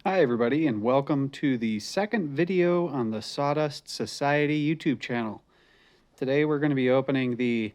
Hi everybody, and welcome to the second video on the Sawdust Society YouTube channel. Today we're going to be opening the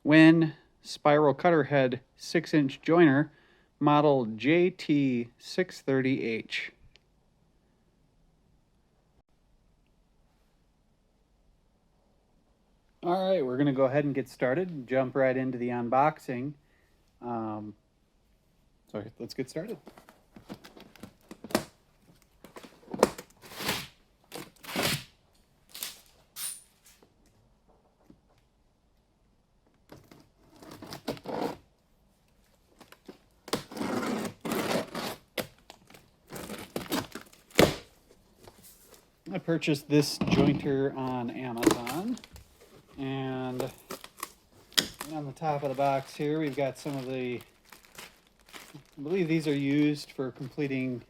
WEN Spiral Cutterhead 6-inch jointer model JT630H. Alright, we're going to go ahead and get started and jump right into the unboxing. So let's get started. I purchased this jointer on Amazon, and on the top of the box here we've got some of the, I believe these are used for completing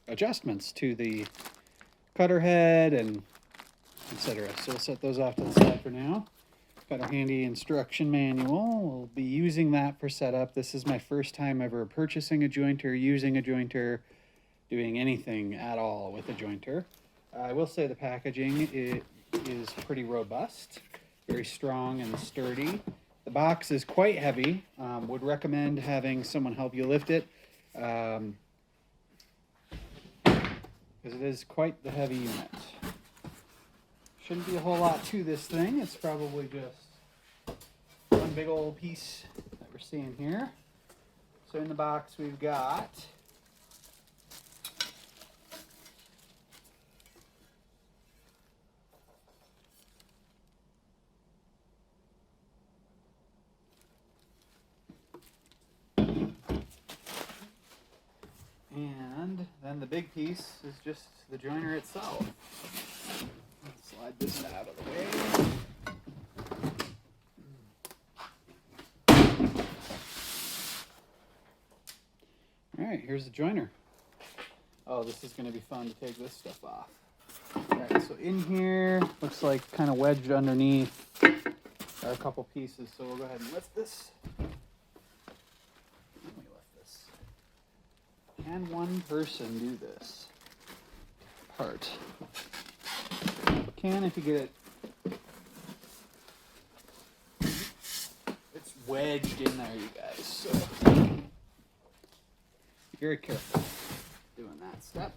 adjustments to the cutter head and etc. So we'll set those off to the side for now. Got our handy instruction manual. We'll be using that for setup. This is my first time ever purchasing a jointer, using a jointer, doing anything at all with a jointer. I will say the packaging is pretty robust, very strong and sturdy. The box is quite heavy. Would recommend having someone help you lift it, because it is quite the heavy unit. Shouldn't be a whole lot to this thing. It's probably just one big old piece that we're seeing here. So in the box we've got and then the big piece is just the jointer itself. Let's slide this out of the way. Alright, here's the jointer. Oh, this is going to be fun to take this stuff off. Alright, so in here, looks like kind of wedged underneath are a couple pieces, so we'll go ahead and lift this. Let me lift this. Can one person do this part? Can if you get it. It's wedged in there, you guys, so be very careful doing that step.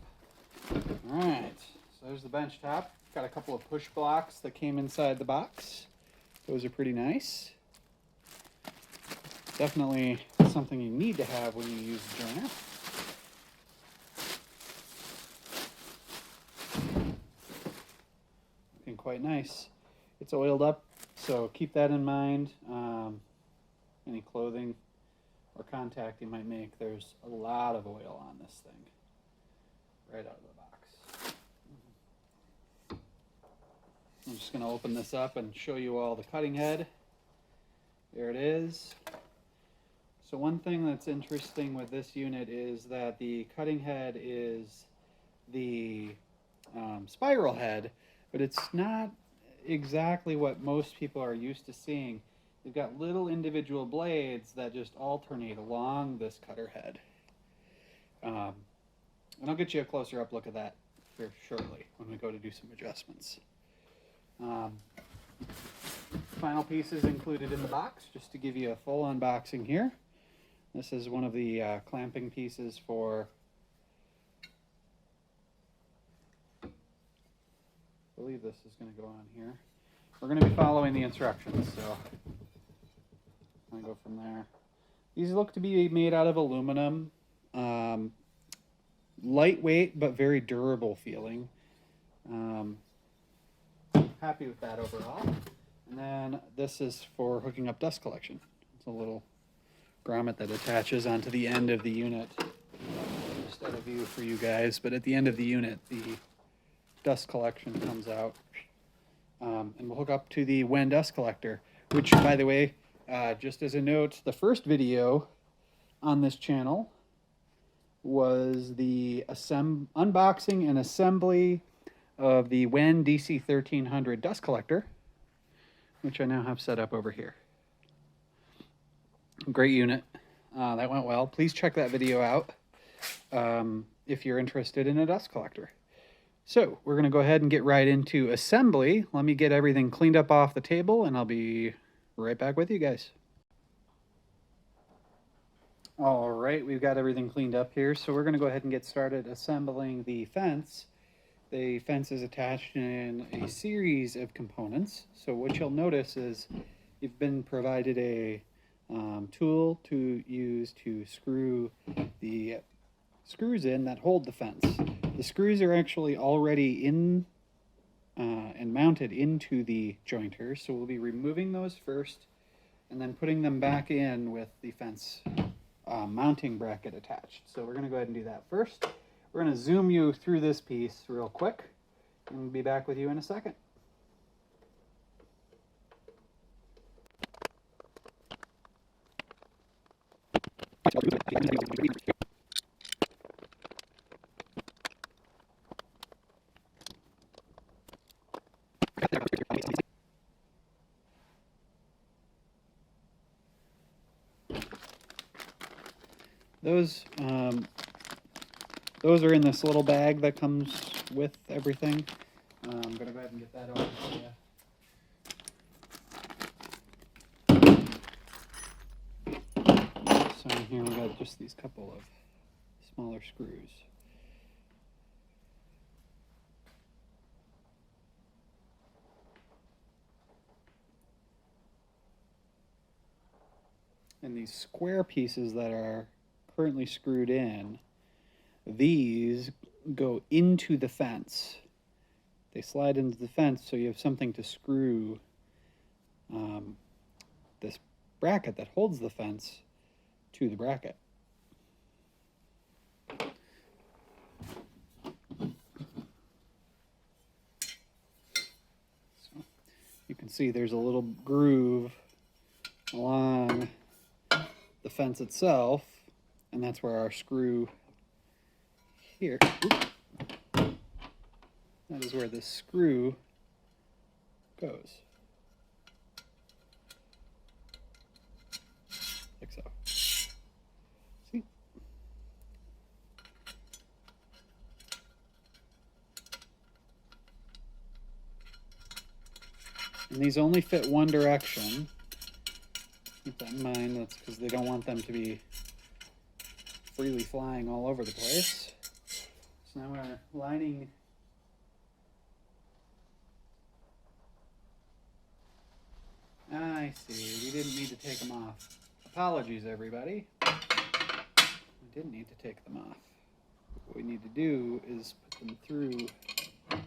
Alright, so there's the bench top. Got a couple of push blocks that came inside the box. Those are pretty nice. Definitely something you need to have when you use a jointer. Looking quite nice. It's oiled up, so keep that in mind. Any clothing or contact you might make, there's a lot of oil on this thing right out of the box. I'm just going to open this up and show you all the cutting head. There it is. So one thing that's interesting with this unit is that the cutting head is the spiral head, but it's not exactly what most people are used to seeing. They've got little individual blades that just alternate along this cutter head. And I'll get you a closer up look at that here shortly when we go to do some adjustments. Final pieces included in the box, just to give you a full unboxing here. This is one of the clamping pieces for, I believe this is going to go on here. We're going to be following the instructions, so I'm going to go from there. These look to be made out of aluminum. Lightweight, but very durable feeling. Happy with that overall. And then this is for hooking up dust collection. It's a little grommet that attaches onto the end of the unit. Just out of view for you guys, but at the end of the unit, the dust collection comes out. And we'll hook up to the WEN dust collector, which, by the way, just as a note, the first video on this channel was the unboxing and assembly of the WEN DC1300 dust collector, which I now have set up over here. Great unit. That went well. Please check that video out. if you're interested in a dust collector. So we're going to go ahead and get right into assembly. Let me get everything cleaned up off the table and I'll be right back with you guys. All right, we've got everything cleaned up here, so we're going to go ahead and get started assembling the fence. The fence is attached in a series of components. So what you'll notice is you've been provided a tool to use to screw the screws in that hold the fence. The screws are actually already in and mounted into the jointer, so we'll be removing those first and then putting them back in with the fence mounting bracket attached. So we're going to go ahead and do that first. We're going to zoom you through this piece real quick and we'll be back with you in a second. Those are in this little bag that comes with everything. I'm going to go ahead and get that over for you. So in here we got just these couple of smaller screws. And these square pieces that are currently screwed in, these go into the fence. They slide into the fence so you have something to screw this bracket that holds the fence to the bracket. So you can see there's a little groove along the fence itself, and that's where our screw here, that is where this screw goes, like so. See? And these only fit one direction. Keep that in mind, that's because they don't want them to be freely flying all over the place. So now we're lining I see, we didn't need to take them off. Apologies, everybody. We didn't need to take them off. What we need to do is put them through like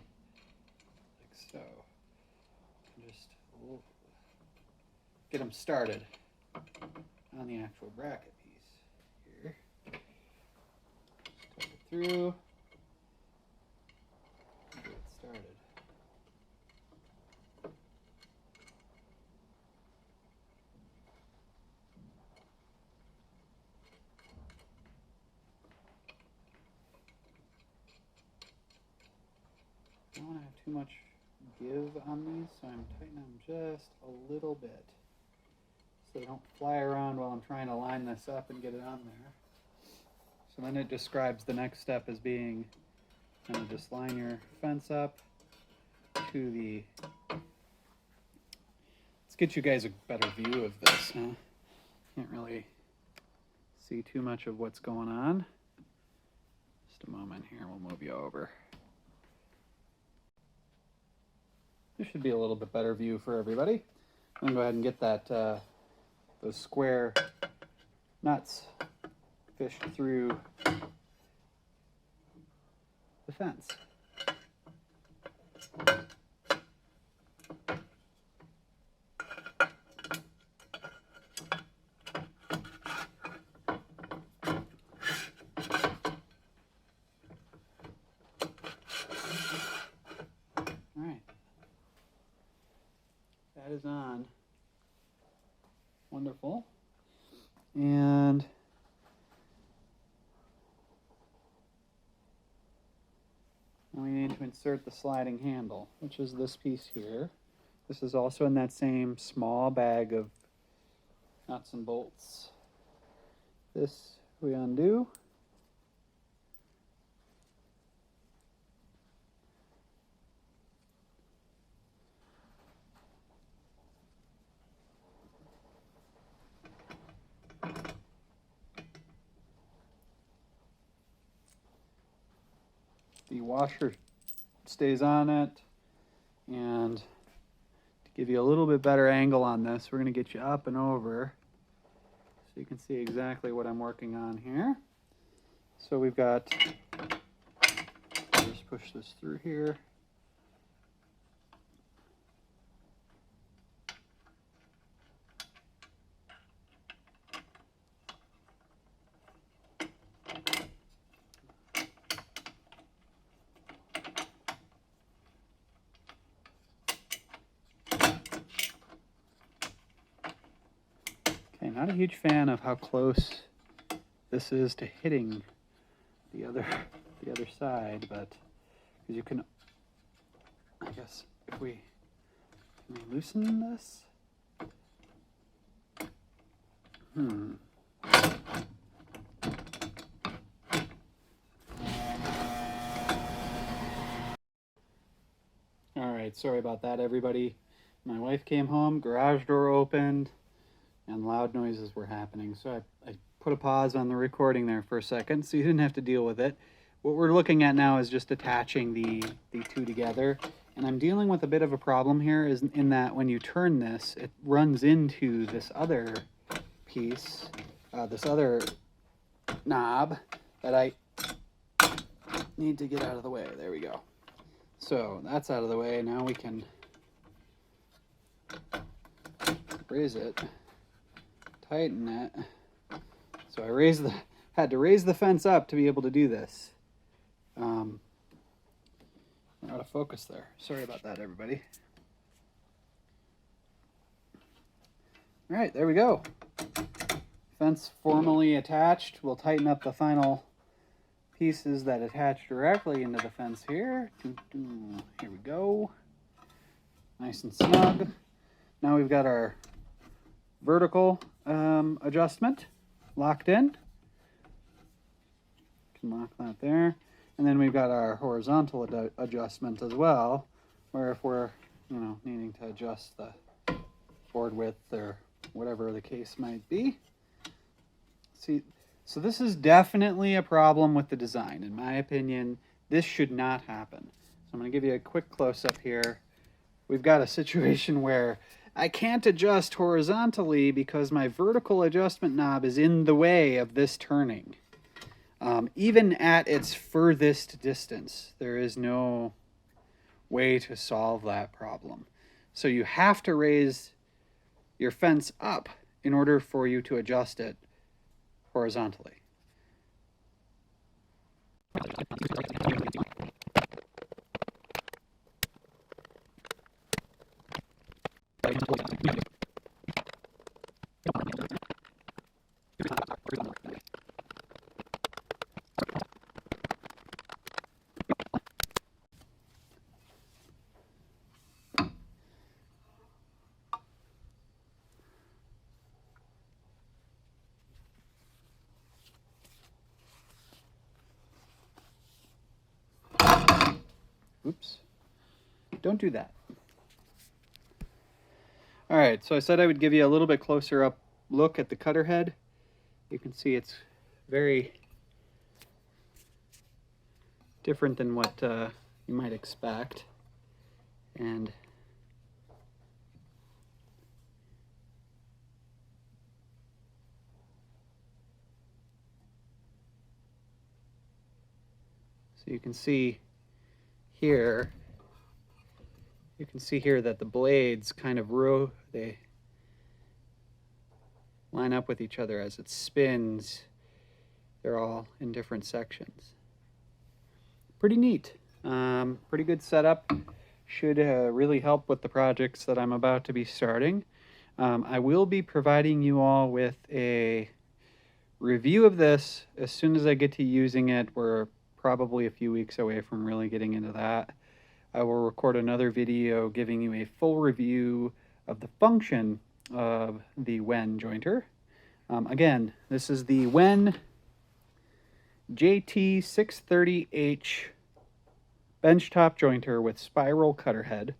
so. Just get them started on the actual bracket piece here. Just tuck it through. Get it started. I don't want to have too much give on these, so I'm tightening them just a little bit so they don't fly around while I'm trying to line this up and get it on there. So then it describes the next step as being kind of just line your fence up to the... Let's get you guys a better view of this, huh? Can't really see too much of what's going on. Just a moment here, we'll move you over. This should be a little bit better view for everybody. I'm gonna go ahead and get that those square nuts fished through the fence. That is on. Wonderful. And now we need to insert the sliding handle, which is this piece here. This is also in that same small bag of nuts and bolts. This we undo. washer stays on it. And to give you a little bit better angle on this, we're going to get you up and over so you can see exactly what I'm working on here. So we've got, I'll just push this through here. Okay, not a huge fan of how close this is to hitting the other side, but because you can, I guess, if we can we loosen this? All right, sorry about that, everybody. My wife came home, garage door opened, and loud noises were happening. So I put a pause on the recording there for a second so you didn't have to deal with it. What we're looking at now is just attaching the two together. And I'm dealing with a bit of a problem here is in that when you turn this, it runs into this other piece, this other knob that I need to get out of the way. There we go. So that's out of the way. Now we can raise it, tighten it. So I had to raise the fence up to be able to do this. We're out of focus there. Sorry about that, everybody. All right, there we go. Fence formally attached. We'll tighten up the final pieces that attach directly into the fence here. Here we go. Nice and snug. Now we've got our vertical adjustment locked in. Can lock that there. And then we've got our horizontal adjustment as well, where if we're, needing to adjust the board width or whatever the case might be. See, so this is definitely a problem with the design. In my opinion, this should not happen. So I'm going to give you a quick close-up here. We've got a situation where I can't adjust horizontally because my vertical adjustment knob is in the way of this turning. Even at its furthest distance, there is no way to solve that problem. So you have to raise your fence up in order for you to adjust it horizontally. Oops, don't do that. All right, so I said I would give you a little bit closer up look at the cutter head. You can see it's very different than what you might expect. And so you can see here, that the blades kind of they line up with each other as it spins. They're all in different sections. Pretty neat. Pretty good setup. Should really help with the projects that I'm about to be starting. I will be providing you all with a review of this as soon as I get to using it. We're probably a few weeks away from really getting into that. I will record another video giving you a full review of the function of the WEN jointer. Again, this is the WEN JT630H benchtop jointer with spiral cutter head.